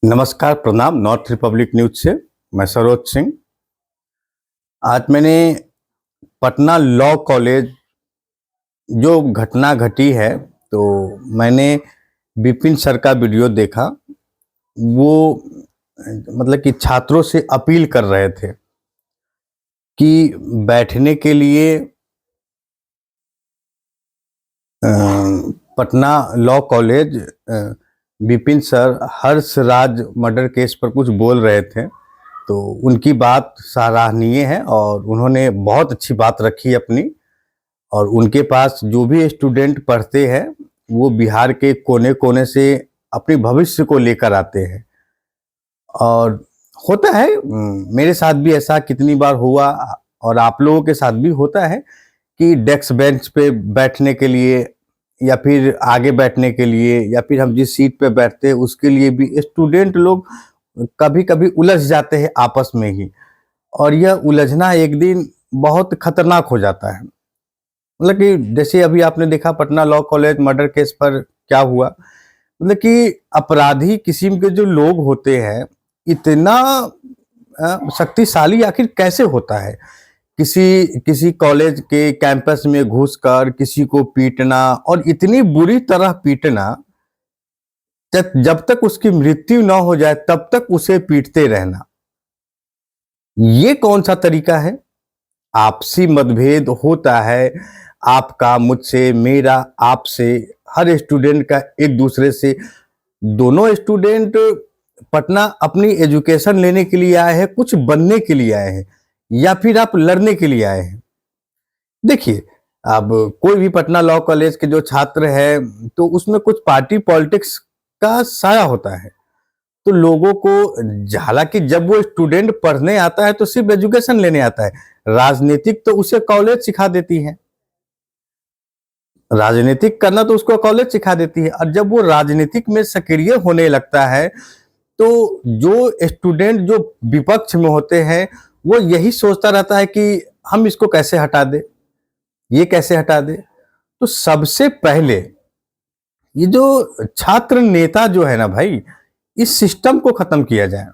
नमस्कार, प्रणाम। North Republic news से मैं सरोज सिंह। आज मैंने पटना लॉ कॉलेज जो घटना घटी है, तो मैंने विपिन सर का वीडियो देखा। वो मतलब कि छात्रों से अपील कर रहे थे कि बैठने के लिए Patna law college Vipin sir Harsh Raj murder case पर कुछ बोल रहे थे, तो उनकी बात सराहनीय है और उन्होंने बहुत अच्छी बात रखी अपनी। और उनके पास जो भी स्टूडेंट पढ़ते हैं वो बिहार के कोने कोने से अपने भविष्य को लेकर आते हैं। और होता है, मेरे साथ भी ऐसा कितनी बार हुआ और आप लोगों के साथ भी होता है कि डेस्क बेंच पे बैठने के लिए या फिर आगे बैठने के लिए या फिर हम जिस सीट पे बैठते हैं उसके लिए भी स्टूडेंट लोग कभी कभी उलझ जाते हैं आपस में ही। और यह उलझना एक दिन बहुत खतरनाक हो जाता है। मतलब कि जैसे अभी आपने देखा Patna law college murder case पर क्या हुआ। मतलब कि अपराधी किस्म के जो लोग होते हैं, इतना शक्तिशाली आखिर कैसे होता है। किसी किसी कॉलेज के कैंपस में घुसकर किसी को पीटना और इतनी बुरी तरह पीटना, जब तक उसकी मृत्यु ना हो जाए तब तक उसे पीटते रहना। ये कौन सा तरीका है। आपसी मतभेद होता है, आपका मुझसे, मेरा आपसे, हर स्टूडेंट का एक दूसरे से। दोनों स्टूडेंट पटना अपनी एजुकेशन लेने के लिए आए हैं, कुछ बनने के लिए आए हैं, या फिर आप लड़ने के लिए आए हैं। देखिए, अब कोई भी पटना लॉ कॉलेज के जो छात्र है तो उसमें कुछ पार्टी पॉलिटिक्स का साया होता है। तो लोगों को, हालांकि जब वो स्टूडेंट पढ़ने आता है तो सिर्फ एजुकेशन लेने आता है, राजनीतिक तो उसे कॉलेज सिखा देती है। राजनीतिक करना तो उसको कॉलेज सिखा देती है। और जब वो राजनीतिक में सक्रिय होने लगता है तो जो स्टूडेंट जो विपक्ष में होते हैं वो यही सोचता रहता है कि हम इसको कैसे हटा दे, ये कैसे हटा दे। तो सबसे पहले ये जो छात्र नेता जो है ना भाई, इस सिस्टम को खत्म किया जाए।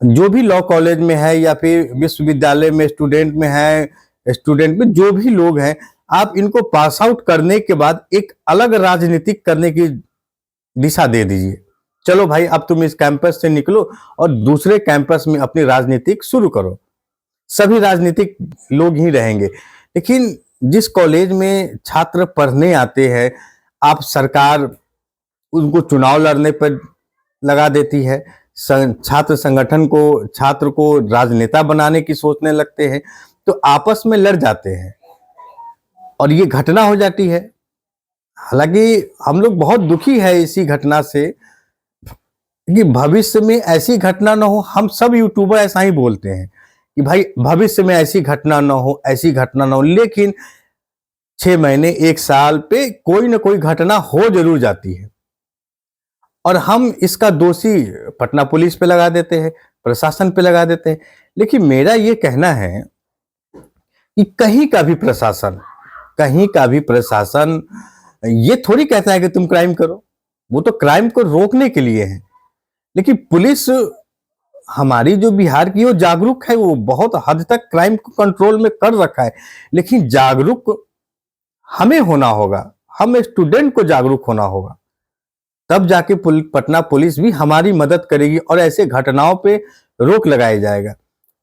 जो भी लॉ कॉलेज में है या फिर विश्वविद्यालय में स्टूडेंट में है, स्टूडेंट में जो भी लोग हैं, आप इनको पास आउट करने के बाद एक अलग राजनीतिक करने की दिशा दे दीजिए। चलो भाई, अब तुम इस कैंपस से निकलो और दूसरे कैंपस में अपनी राजनीतिक शुरू करो। सभी राजनीतिक लोग ही रहेंगे। लेकिन जिस कॉलेज में छात्र पढ़ने आते हैं, आप सरकार उनको चुनाव लड़ने पर लगा देती है, छात्र संगठन को, छात्र को राजनेता बनाने की सोचने लगते हैं, तो आपस में लड़ जाते हैं और ये घटना हो जाती है। हालांकि हम लोग बहुत दुखी है इसी घटना से कि भविष्य में ऐसी घटना ना हो। हम सब यूट्यूबर ऐसा ही बोलते हैं कि भाई भविष्य में ऐसी घटना ना हो, ऐसी घटना ना हो। लेकिन 6 महीने, 1 साल पे कोई ना कोई घटना हो जरूर जाती है और हम इसका दोषी पटना पुलिस पे लगा देते हैं, प्रशासन पे लगा देते हैं। लेकिन मेरा ये कहना है कि कहीं का भी प्रशासन ये थोड़ी कहता है कि तुम क्राइम करो। वो तो क्राइम को रोकने के लिए है। लेकिन पुलिस हमारी जो बिहार की वो जागरूक है, वो बहुत हद तक क्राइम को कंट्रोल में कर रखा है। लेकिन जागरूक हमें होना होगा, हम स्टूडेंट को जागरूक होना होगा, तब जाके पटना पुलिस भी हमारी मदद करेगी और ऐसे घटनाओं पे रोक लगाया जाएगा।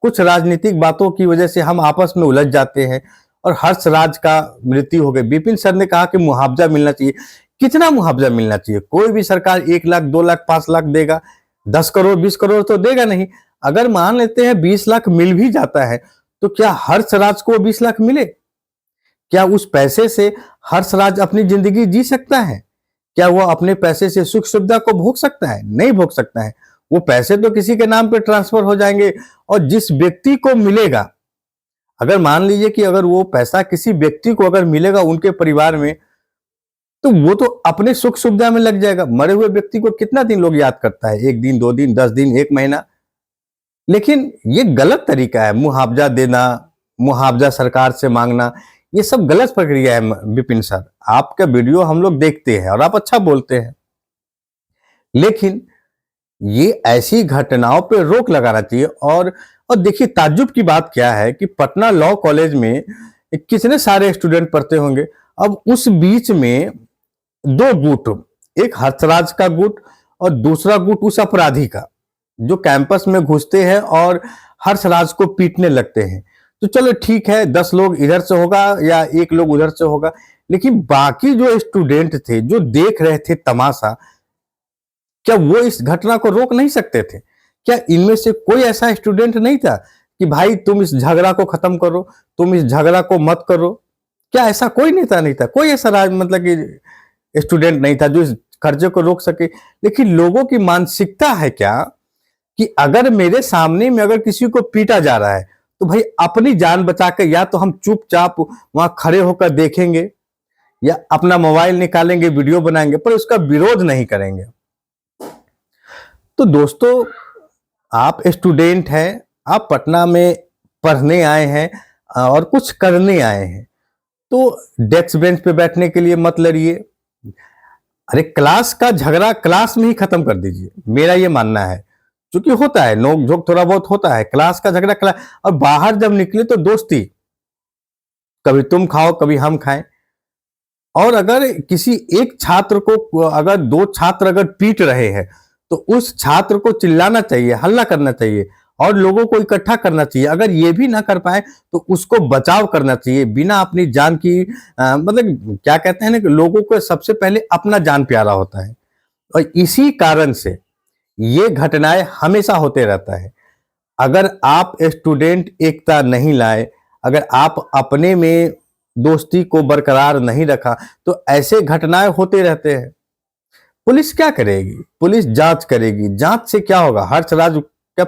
कुछ राजनीतिक बातों की वजह से हम आपस में उलझ जाते हैं और हर्ष राज का मृत्यु हो गई। विपिन सर ने कहा कि मुआवजा मिलना चाहिए। कितना मुआवजा मिलना चाहिए। कोई भी सरकार 1 लाख, 2 लाख, 5 लाख देगा, 10 करोड़, 20 करोड़ तो देगा नहीं। अगर मान लेते हैं 20 लाख मिल भी जाता है तो क्या हर्ष राज को 20 लाख मिले? क्या उस पैसे से हर्ष राज अपनी जिंदगी जी सकता है? क्या वो अपने पैसे से सुख सुविधा को भोग सकता है? नहीं भोग सकता है। वो पैसे तो किसी के नाम पे ट्रांसफर हो जाएंगे। और जिस व्यक्ति को मिलेगा, अगर मान लीजिए कि अगर वो पैसा किसी व्यक्ति को अगर मिलेगा उनके परिवार में, तो वो तो अपने सुख सुविधा में लग जाएगा। मरे हुए व्यक्ति को कितना दिन लोग याद करता है? 1 दिन, 2 दिन, 10 दिन, 1 महीना। लेकिन ये गलत तरीका है मुआवजा देना, मुआवजा सरकार से मांगना। ये सब गलत प्रक्रिया है। विपिन सर, आपका वीडियो हम लोग देखते हैं और आप अच्छा बोलते हैं, लेकिन ये ऐसी घटनाओं पे रोक लगाना चाहिए। और देखिए ताज्जुब की बात क्या है कि पटना लॉ कॉलेज में कितने सारे स्टूडेंट पढ़ते होंगे। अब उस बीच में 2 गुट, एक हंसराज का गुट और दूसरा गुट उस अपराधी का, जो कैंपस में घुसते हैं और हर्षराज को पीटने लगते हैं। तो चलो ठीक है, 10 लोग इधर से होगा या 1 लोग उधर से होगा, लेकिन बाकी जो स्टूडेंट थे, जो देख रहे थे तमाशा, क्या वो इस घटना को रोक नहीं सकते थे? क्या इनमें से कोई ऐसा स्टूडेंट नहीं था कि भाई तुम इस झगड़ा को खत्म करो, तुम इस झगड़ा को मत करो? क्या ऐसा कोई नेता नहीं था? कोई ऐसा मतलब कि स्टूडेंट नहीं था जो इस कर्जे को रोक सके? लेकिन लोगों की मानसिकता है क्या कि अगर मेरे सामने में अगर किसी को पीटा जा रहा है, तो भाई अपनी जान बचा के या तो हम चुपचाप वहां खड़े होकर देखेंगे या अपना मोबाइल निकालेंगे, वीडियो बनाएंगे, पर उसका विरोध नहीं करेंगे। तो दोस्तों, आप स्टूडेंट हैं, आप पटना में पढ़ने आए हैं और कुछ करने आए हैं, तो डेस्क बेंच पे बैठने के लिए मत लड़िए। अरे क्लास का झगड़ा क्लास में ही खत्म कर दीजिए, मेरा ये मानना है। क्योंकि होता है, नोक झोंक थोड़ा बहुत होता है, क्लास का झगड़ा क्लास, और बाहर जब निकले तो दोस्ती, कभी तुम खाओ कभी हम खाएं। और अगर किसी एक छात्र को, अगर 2 छात्र अगर पीट रहे हैं, तो उस छात्र को चिल्लाना चाहिए, हल्ला करना चाहिए और लोगों को इकट्ठा करना चाहिए। अगर ये भी ना कर पाए तो उसको बचाव करना चाहिए बिना अपनी जान की, मतलब क्या कहते हैं ना कि लोगों को सबसे पहले अपना जान प्यारा होता है। और इसी कारण से ये घटनाएं हमेशा होते रहता है। अगर आप स्टूडेंट एकता नहीं लाए, अगर आप अपने में दोस्ती को बरकरार नहीं रखा, तो ऐसे घटनाएं होते रहते हैं। पुलिस क्या करेगी? पुलिस जांच करेगी। जांच से क्या होगा? हर्षराज का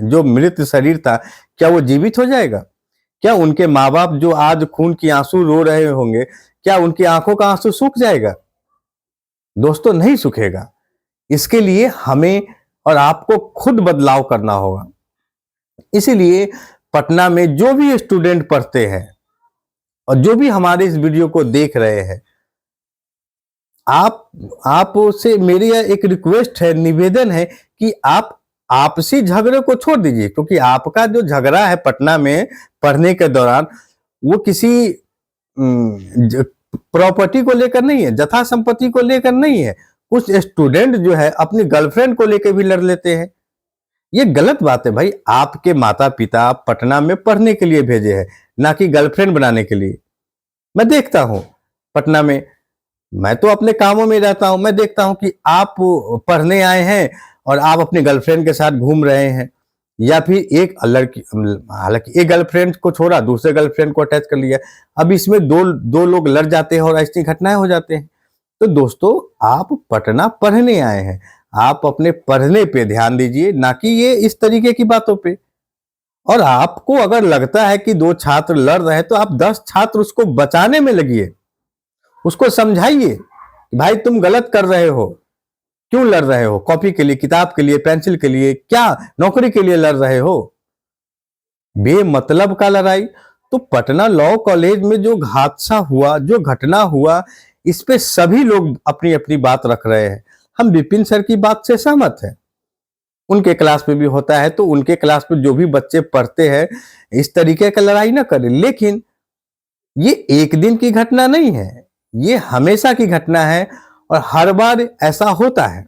जो मृत शरीर था, क्या वो जीवित हो जाएगा? क्या उनके माँ बाप जो आज खून की आंसू रो रहे होंगे, क्या उनकी आंखों का आंसू सूख जाएगा? दोस्तों, नहीं सूखेगा। इसके लिए हमें और आपको खुद बदलाव करना होगा। इसीलिए पटना में जो भी स्टूडेंट पढ़ते हैं और जो भी हमारे इस वीडियो को देख रहे हैं, आपसे मेरी एक रिक्वेस्ट है, निवेदन है कि आप आपसी झगड़े को छोड़ दीजिए। क्योंकि आपका जो झगड़ा है पटना में पढ़ने के दौरान, वो किसी प्रॉपर्टी को लेकर नहीं है, जथा संपत्ति को लेकर नहीं है। कुछ स्टूडेंट जो है अपनी गर्लफ्रेंड को लेकर भी लड़ लेते हैं। ये गलत बात है भाई। आपके माता पिता पटना में पढ़ने के लिए भेजे हैं, ना कि गर्लफ्रेंड बनाने के लिए। मैं देखता हूं पटना में, मैं तो अपने कामों में रहता हूं, मैं देखता हूं कि आप पढ़ने आए हैं और आप अपनी गर्लफ्रेंड के साथ घूम रहे हैं, या फिर एक लड़की, हालांकि एक गर्लफ्रेंड को छोड़ा दूसरे गर्लफ्रेंड को अटैच कर लिया। अब इसमें दो दो लोग लड़ जाते हैं और ऐसी घटनाएं हो जाते हैं। तो दोस्तों, आप पटना पढ़ने आए हैं, आप अपने पढ़ने पे ध्यान दीजिए, ना कि ये इस तरीके की बातों पे। और आपको अगर लगता है कि 2 छात्र लड़ रहे हैं, तो आप 10 छात्र उसको बचाने में लगिए, उसको समझाइए कि भाई तुम गलत कर रहे हो, क्यों लड़ रहे हो? कॉपी के लिए, किताब के लिए, पेंसिल के लिए, क्या नौकरी के लिए लड़ रहे हो? बेमतलब का लड़ाई। तो पटना लॉ कॉलेज में जो हादसा हुआ, जो घटना हुआ, इस पे सभी लोग अपनी अपनी बात रख रहे हैं। हम विपिन सर की बात से सहमत हैं, उनके क्लास में भी होता है, तो उनके क्लास में जो भी बच्चे पढ़ते हैं, इस तरीके का लड़ाई ना करें। लेकिन ये एक दिन की घटना नहीं है, ये हमेशा की घटना है और हर बार ऐसा होता है।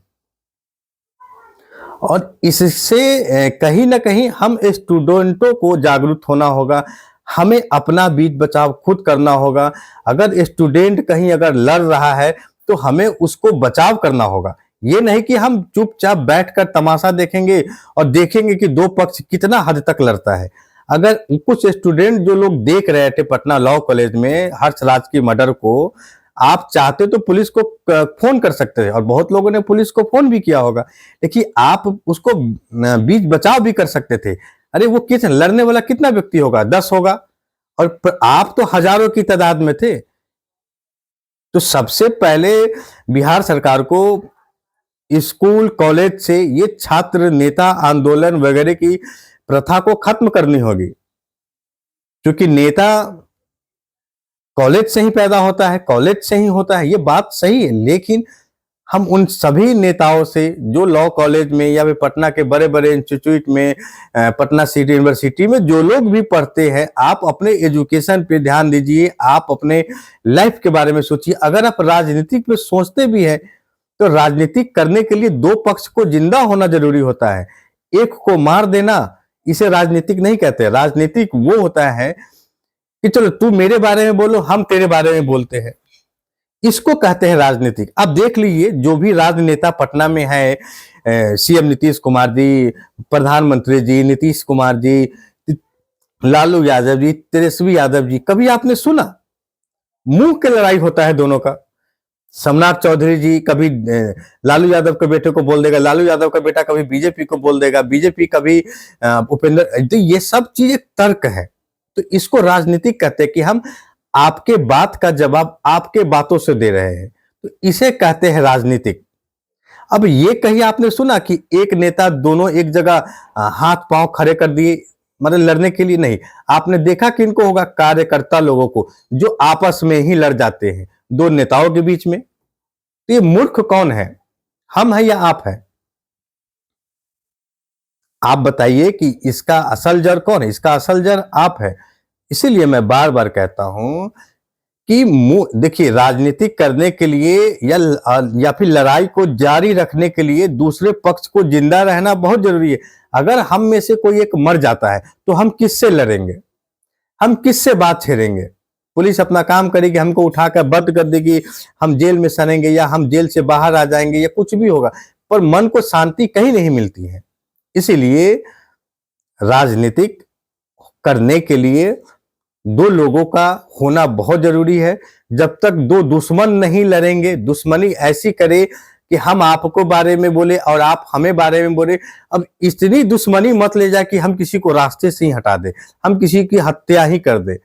और इससे कहीं ना कहीं हम स्टूडेंटों को जागरूक होना होगा, हमें अपना बीच बचाव खुद करना होगा। अगर स्टूडेंट कहीं अगर लड़ रहा है, तो हमें उसको बचाव करना होगा। ये नहीं कि हम चुपचाप बैठकर तमाशा देखेंगे और देखेंगे कि 2 पक्ष कितना हद तक लड़ता है। अगर कुछ स्टूडेंट जो लोग देख रहे थे पटना लॉ कॉलेज में हर्षराज की मर्डर को, आप चाहते तो पुलिस को फोन कर सकते थे, और बहुत लोगों ने पुलिस को फोन भी किया होगा, लेकिन आप उसको बीच बचाव भी कर सकते थे। अरे वो किस लड़ने वाला कितना व्यक्ति होगा? 10 होगा, और आप तो हजारों की तादाद में थे। तो सबसे पहले बिहार सरकार को स्कूल कॉलेज से ये छात्र नेता आंदोलन वगैरह की प्रथा को खत्म करनी होगी। क्योंकि नेता कॉलेज से ही पैदा होता है, कॉलेज से ही होता है, ये बात सही है। लेकिन हम उन सभी नेताओं से जो लॉ कॉलेज में या फिर पटना के बड़े-बड़े इंस्टीट्यूट में पटना सिटी यूनिवर्सिटी में जो लोग भी पढ़ते हैं, आप अपने एजुकेशन पे ध्यान दीजिए, आप अपने लाइफ के बारे में सोचिए। अगर आप राजनीतिक में सोचते भी हैं, तो राजनीतिक करने के लिए 2 पक्ष को जिंदा होना ज़रूरी होता है। एक को मार देना, इसे राजनीतिक नहीं कहते। राजनीतिक वो होता है कि चलो तू मेरे बारे में बोलो, हम तेरे बारे में बोलते हैं। इसको कहते हैं राजनीतिक। अब देख लीजिए जो भी राजनेता पटना में है, सीएम नीतीश कुमार जी, प्रधानमंत्री जी नीतीश कुमार जी, लालू यादव जी, तेजस्वी यादव जी, कभी आपने सुना? मुंह की लड़ाई होता है दोनों का। सोमनाथ चौधरी जी कभी लालू यादव के बेटे को बोल देगा, लालू यादव का बेटा कभी बीजेपी को बोल देगा, बीजेपी कभी उपेंद्र। तो ये सब चीजें तर्क है। तो इसको राजनीतिक कहते हैं कि हम आपके बात का जवाब आपके बातों से दे रहे हैं, तो इसे कहते हैं राजनीतिक। अब ये कहीं आपने सुना कि एक नेता दोनों एक जगह हाथ पांव खड़े कर दिए, मतलब लड़ने के लिए नहीं। आपने देखा कि इनको होगा कार्यकर्ता लोगों को जो आपस में ही लड़ जाते हैं दो नेताओं के बीच में। तो ये मूर्ख कौन है, हम है या आप है? आप बताइए कि इसका असल जड़ कौन है? इसका असल जड़ आप है। इसीलिए मैं बार बार कहता हूं कि देखिए, राजनीतिक करने के लिए या फिर लड़ाई को जारी रखने के लिए दूसरे पक्ष को जिंदा रहना बहुत जरूरी है। अगर हम में से कोई एक मर जाता है तो हम किससे लड़ेंगे, हम किससे बात छेड़ेंगे? पुलिस अपना काम करेगी, हमको उठाकर बंद कर देगी, हम जेल में सड़ेंगे या हम जेल से बाहर आ जाएंगे या कुछ भी होगा, पर मन को शांति कहीं नहीं मिलती है। इसीलिए राजनीतिक करने के लिए दो लोगों का होना बहुत जरूरी है। जब तक दो दुश्मन नहीं लड़ेंगे, दुश्मनी ऐसी करे कि हम आपको बारे में बोले और आप हमें बारे में बोले। अब इतनी दुश्मनी मत ले जाए कि हम किसी को रास्ते से ही हटा दे, हम किसी की हत्या ही कर दे।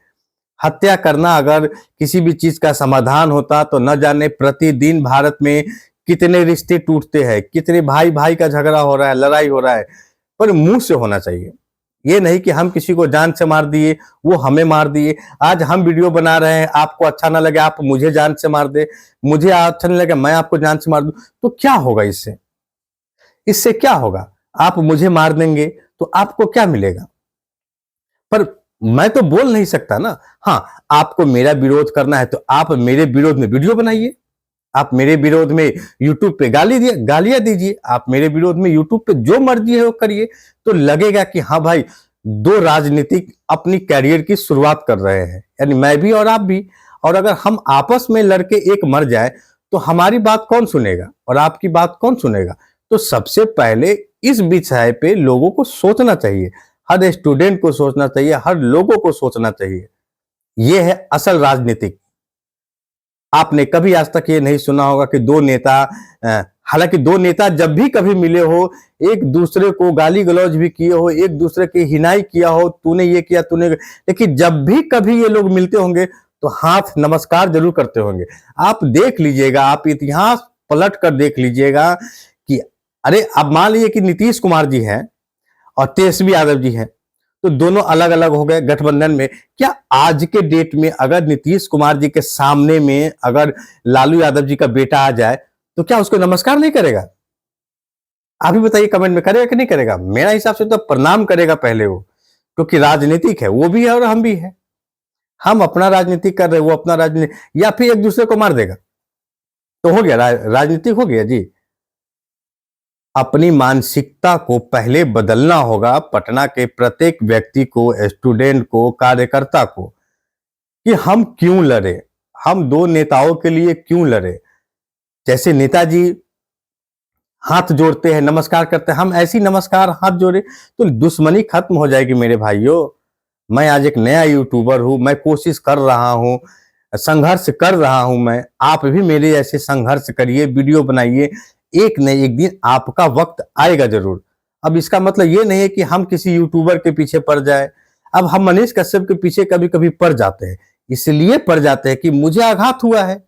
हत्या करना अगर किसी भी चीज का समाधान होता तो न जाने प्रतिदिन भारत में कितने रिश्ते टूटते हैं, कितने भाई भाई का झगड़ा हो रहा है, लड़ाई हो रहा है। पर मुंह से होना चाहिए, ये नहीं कि हम किसी को जान से मार दिए, वो हमें मार दिए। आज हम वीडियो बना रहे हैं, आपको अच्छा ना लगे आप मुझे जान से मार दे, मुझे अच्छा नहीं लगे मैं आपको जान से मार दूं, तो क्या होगा? इससे इससे क्या होगा? आप मुझे मार देंगे तो आपको क्या मिलेगा? पर मैं तो बोल नहीं सकता ना। हाँ, आपको मेरा विरोध करना है तो आप मेरे विरोध में वीडियो बनाइए, आप मेरे विरोध में यूट्यूब पे गालियां दीजिए, आप मेरे विरोध में यूट्यूब पे जो मर्जी है वो करिए। तो लगेगा कि हाँ भाई, दो राजनीतिक अपनी कैरियर की शुरुआत कर रहे हैं, यानी मैं भी और आप भी। और अगर हम आपस में लड़के एक मर जाए तो हमारी बात कौन सुनेगा और आपकी बात कौन सुनेगा? तो सबसे पहले इस विषय पे लोगों को सोचना चाहिए, हर स्टूडेंट को सोचना चाहिए, हर लोगों को सोचना चाहिए। यह है असल राजनीतिक। आपने कभी आज तक ये नहीं सुना होगा कि दो नेता, हालांकि दो नेता जब भी कभी मिले हो, एक दूसरे को गाली गलौज भी किए हो, एक दूसरे की हिनाई किया हो, तूने ये किया तूने, लेकिन जब भी कभी ये लोग मिलते होंगे तो हाथ नमस्कार जरूर करते होंगे। आप देख लीजिएगा, आप इतिहास पलट कर देख लीजिएगा कि अरे अब मान लीजिए कि नीतीश कुमार जी हैं और तेजस्वी यादव जी हैं, तो दोनों अलग अलग हो गए गठबंधन में। क्या आज के डेट में अगर नीतीश कुमार जी के सामने में अगर लालू यादव जी का बेटा आ जाए तो क्या उसको नमस्कार नहीं करेगा? आप ही बताइए कमेंट में, करेगा कि नहीं करेगा? मेरा हिसाब से तो प्रणाम करेगा पहले वो, क्योंकि राजनीतिक है, वो भी है और हम भी है। हम अपना राजनीति कर रहे, वो अपना राजनीति, या फिर एक दूसरे को मार देगा तो हो गया राजनीतिक हो गया जी। अपनी मानसिकता को पहले बदलना होगा, पटना के प्रत्येक व्यक्ति को, स्टूडेंट को, कार्यकर्ता को, कि हम क्यों लड़े, हम दो नेताओं के लिए क्यों लड़े। जैसे नेताजी हाथ जोड़ते हैं, नमस्कार करते हैं, हम ऐसी नमस्कार हाथ जोड़े तो दुश्मनी खत्म हो जाएगी मेरे भाइयों। मैं आज एक नया यूट्यूबर हूं, मैं कोशिश कर रहा हूं, संघर्ष कर रहा हूं मैं। आप भी मेरे ऐसे संघर्ष करिए, वीडियो बनाइए, एक न एक दिन आपका वक्त आएगा जरूर। अब इसका मतलब ये नहीं है कि हम किसी यूट्यूबर के पीछे पड़ जाए। अब हम मनीष कश्यप के पीछे कभी कभी पड़ जाते हैं, इसलिए पड़ जाते हैं कि मुझे आघात हुआ है,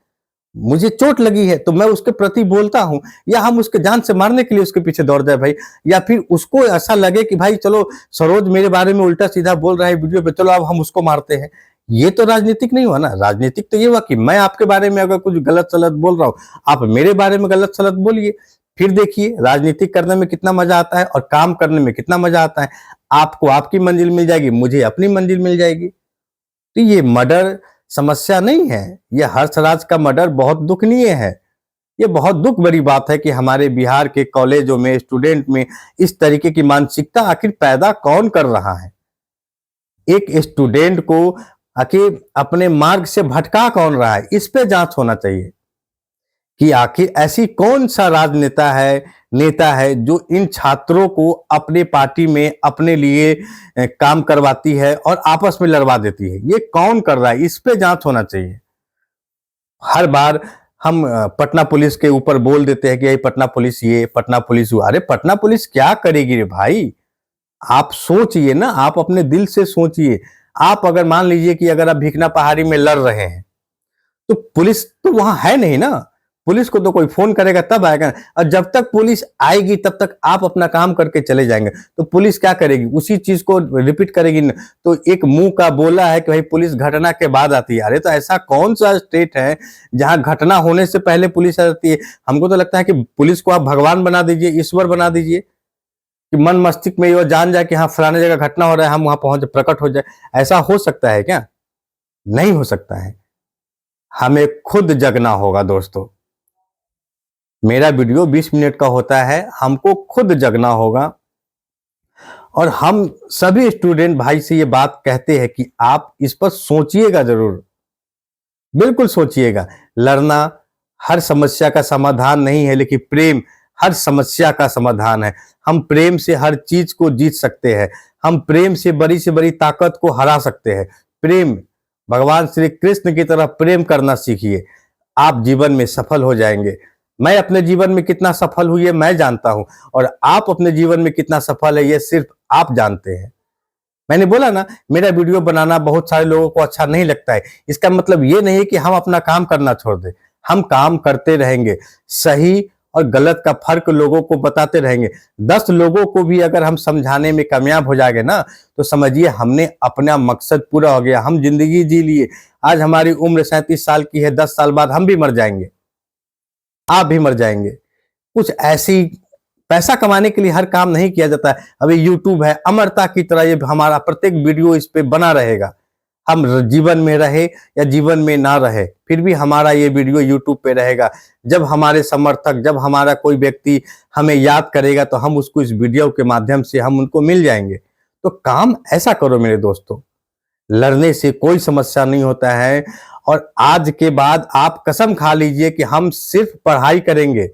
मुझे चोट लगी है, तो मैं उसके प्रति बोलता हूं। या हम उसके जान से मारने के लिए उसके पीछे दौड़ जाए भाई, या फिर उसको ऐसा लगे कि भाई चलो सरोज मेरे बारे में उल्टा सीधा बोल रहा है वीडियो पे, चलो अब हम उसको मारते हैं। ये तो राजनीतिक नहीं हुआ ना। राजनीतिक तो ये हुआ कि मैं आपके बारे में अगर कुछ गलत सलत बोल रहा हूँ, आप मेरे बारे में गलत सलत बोलिए। फिर देखिए राजनीतिक करने में कितना मजा आता है और काम करने में कितना मजा आता है। आपको आपकी मंजिल मिल जाएगी, मुझे अपनी मंजिल मिल जाएगी। तो ये मर्डर समस्या नहीं है, ये हर्षराज का मर्डर बहुत दुखनीय है। ये बहुत दुख भरी बात है कि हमारे बिहार के कॉलेजों में स्टूडेंट में इस तरीके की मानसिकता आखिर पैदा कौन कर रहा है। एक स्टूडेंट को आखिर अपने मार्ग से भटका कौन रहा है, इस पे जांच होना चाहिए कि आखिर ऐसी कौन सा राजनेता है, नेता है जो इन छात्रों को अपने पार्टी में अपने लिए काम करवाती है और आपस में लड़वा देती है। ये कौन कर रहा है, इस पे जांच होना चाहिए। हर बार हम पटना पुलिस के ऊपर बोल देते हैं कि पटना पुलिस ये, पटना पुलिस वो। अरे पटना पुलिस क्या करेगी रे भाई? आप सोचिए ना, आप अपने दिल से सोचिए। आप अगर मान लीजिए कि अगर आप भिखना पहाड़ी में लड़ रहे हैं, तो पुलिस तो वहां है नहीं ना। पुलिस को तो कोई फोन करेगा तब आएगा ना। और जब तक पुलिस आएगी तब तक आप अपना काम करके चले जाएंगे। तो पुलिस क्या करेगी? उसी चीज को रिपीट करेगी ना। तो एक मुंह का बोला है कि भाई पुलिस घटना के बाद आती है। अरे तो ऐसा कौन सा स्टेट है जहां घटना होने से पहले पुलिस आ जाती है? हमको तो लगता है कि पुलिस को आप भगवान बना दीजिए, ईश्वर बना दीजिए कि मन मस्तिष्क में ये जान जाए कि हाँ फलाने जगह घटना हो रहा है, हम वहां पहुंच प्रकट हो जाए। ऐसा हो सकता है क्या? नहीं हो सकता है। हमें खुद जगना होगा दोस्तों। मेरा वीडियो 20 मिनट का होता है, हमको खुद जगना होगा। और हम सभी स्टूडेंट भाई से ये बात कहते हैं कि आप इस पर सोचिएगा जरूर, बिल्कुल सोचिएगा। लड़ना हर समस्या का समाधान नहीं है, लेकिन प्रेम हर समस्या का समाधान है। हम प्रेम से हर चीज को जीत सकते हैं। हम प्रेम से बड़ी ताकत को हरा सकते हैं। प्रेम, भगवान श्री कृष्ण की तरह प्रेम करना सीखिए, आप जीवन में सफल हो जाएंगे। मैं अपने जीवन में कितना सफल हुई है मैं जानता हूं, और आप अपने जीवन में कितना सफल है ये सिर्फ आप जानते हैं। मैंने बोला ना, मेरा वीडियो बनाना बहुत सारे लोगों को अच्छा नहीं लगता है। इसका मतलब ये नहीं है कि हम अपना काम करना छोड़ दें। हम काम करते रहेंगे, सही और गलत का फर्क लोगों को बताते रहेंगे। 10 लोगों को भी अगर हम समझाने में कामयाब हो जाएंगे ना, तो समझिए हमने अपना मकसद पूरा हो गया। हम जिंदगी जी लिए। आज हमारी उम्र 37 साल की है, 10 साल बाद हम भी मर जाएंगे, आप भी मर जाएंगे। कुछ ऐसी पैसा कमाने के लिए हर काम नहीं किया जाता है। अभी यूट्यूब है, अमरता की तरह ये हमारा प्रत्येक वीडियो इस पे बना रहेगा। हम जीवन में रहे या जीवन में ना रहे, फिर भी हमारा ये वीडियो यूट्यूब पे रहेगा। जब हमारे समर्थक, जब हमारा कोई व्यक्ति हमें याद करेगा, तो हम उसको इस वीडियो के माध्यम से हम उनको मिल जाएंगे। तो काम ऐसा करो मेरे दोस्तों, लड़ने से कोई समस्या नहीं होता है। और आज के बाद आप कसम खा लीजिए कि हम सिर्फ पढ़ाई करेंगे।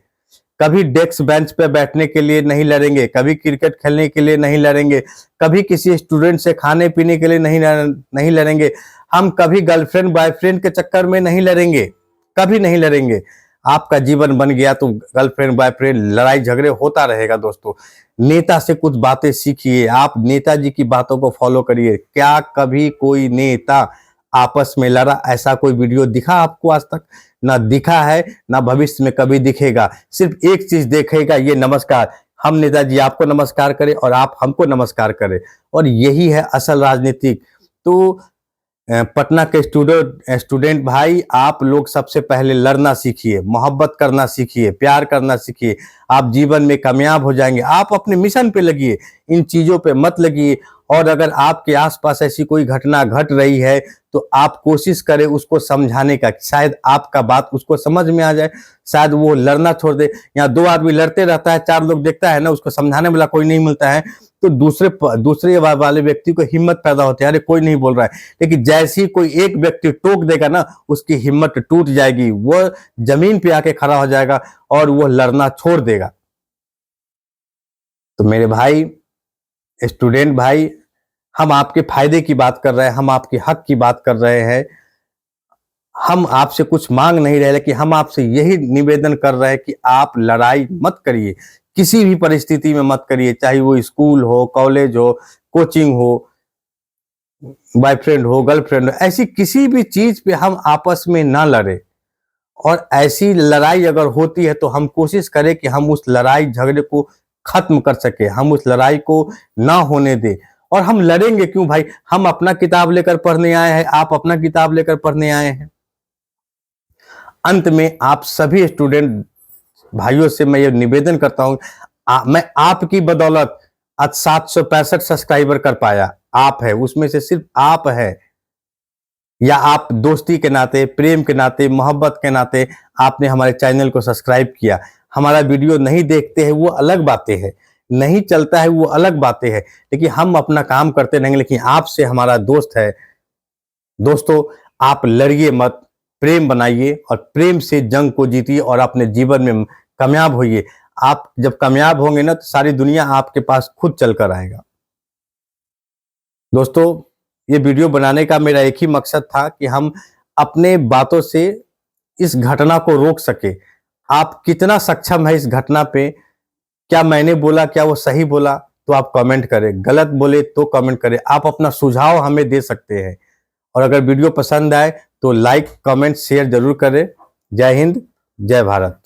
कभी डेस्क बेंच पे बैठने के लिए नहीं लड़ेंगे, कभी क्रिकेट खेलने के लिए नहीं लड़ेंगे, कभी किसी स्टूडेंट से खाने पीने के लिए नहीं लड़ेंगे। हम कभी गर्लफ्रेंड बॉयफ्रेंड के चक्कर में नहीं लड़ेंगे, कभी नहीं लड़ेंगे। आपका जीवन बन गया तो गर्लफ्रेंड बॉयफ्रेंड लड़ाई झगड़े होता रहेगा दोस्तों। नेता से कुछ बातें सीखिए, आप नेताजी की बातों को फॉलो करिए। क्या कभी कोई नेता आपस में लड़ा? ऐसा कोई वीडियो दिखा आपको आज तक? ना दिखा है, ना भविष्य में कभी दिखेगा। सिर्फ एक चीज देखेगा, ये नमस्कार। हम नेताजी आपको नमस्कार करें और आप हमको नमस्कार करें, और यही है असल राजनीतिक। तो पटना के स्टूडेंट भाई, आप लोग सबसे पहले लड़ना सीखिए, मोहब्बत करना सीखिए, प्यार करना सीखिए। आप जीवन में कामयाब हो जाएंगे। आप अपने मिशन पे लगिए, इन चीजों पे मत लगिए। और अगर आपके आसपास ऐसी कोई घटना घट रही है, तो आप कोशिश करें उसको समझाने का। शायद आपका बात उसको समझ में आ जाए, शायद वो लड़ना छोड़ दे। यहाँ 2 आदमी लड़ते रहता है, 4 लोग देखता है ना, उसको समझाने वाला कोई नहीं मिलता है, तो दूसरे वाले व्यक्ति को हिम्मत पैदा होती है, अरे कोई नहीं बोल रहा है। लेकिन जैसे ही कोई एक व्यक्ति टोक देगा ना, उसकी हिम्मत टूट जाएगी, वो जमीन पे आके खड़ा हो जाएगा और वो लड़ना छोड़ देगा। तो मेरे भाई, स्टूडेंट भाई, हम आपके फायदे की बात कर रहे हैं, हम आपके हक की बात कर रहे हैं। हम आपसे कुछ मांग नहीं रहे, लेकिन हम आपसे यही निवेदन कर रहे हैं कि आप लड़ाई मत करिए, किसी भी परिस्थिति में मत करिए। चाहे वो स्कूल हो, कॉलेज हो, कोचिंग हो, बॉयफ्रेंड हो, गर्लफ्रेंड हो, ऐसी किसी भी चीज पे हम आपस में ना लड़े। और ऐसी लड़ाई अगर होती है तो हम कोशिश करें कि हम उस लड़ाई झगड़े को खत्म कर सके, हम उस लड़ाई को ना होने दें। और हम लड़ेंगे क्यों भाई? हम अपना किताब लेकर पढ़ने आए हैं, आप अपना किताब लेकर पढ़ने आए हैं। अंत में आप सभी स्टूडेंट भाइयों से मैं ये निवेदन करता हूं, मैं आपकी बदौलत आज 765 सब्सक्राइबर कर पाया। आप है उसमें से, सिर्फ आप है, या आप दोस्ती के नाते, प्रेम के नाते, मोहब्बत के नाते आपने हमारे चैनल को सब्सक्राइब किया। हमारा वीडियो नहीं देखते हैं वो अलग बातें हैं, नहीं चलता है वो अलग बातें हैं, लेकिन हम अपना काम करते रहेंगे। लेकिन आपसे हमारा दोस्त है। दोस्तों, आप लड़िए मत, प्रेम बनाइए और प्रेम से जंग को जीतिए और अपने जीवन में कामयाब होइए। आप जब कामयाब होंगे ना, तो सारी दुनिया आपके पास खुद चलकर आएगा। दोस्तों, ये वीडियो बनाने का मेरा एक ही मकसद था कि हम अपने बातों से इस घटना को रोक सके। आप कितना सक्षम है इस घटना पे? क्या मैंने बोला, क्या वो सही बोला? तो आप कमेंट करें, गलत बोले तो कमेंट करें। आप अपना सुझाव हमें दे सकते हैं। और अगर वीडियो पसंद आए तो लाइक, कमेंट, शेयर जरूर करें। जय हिंद, जय भारत।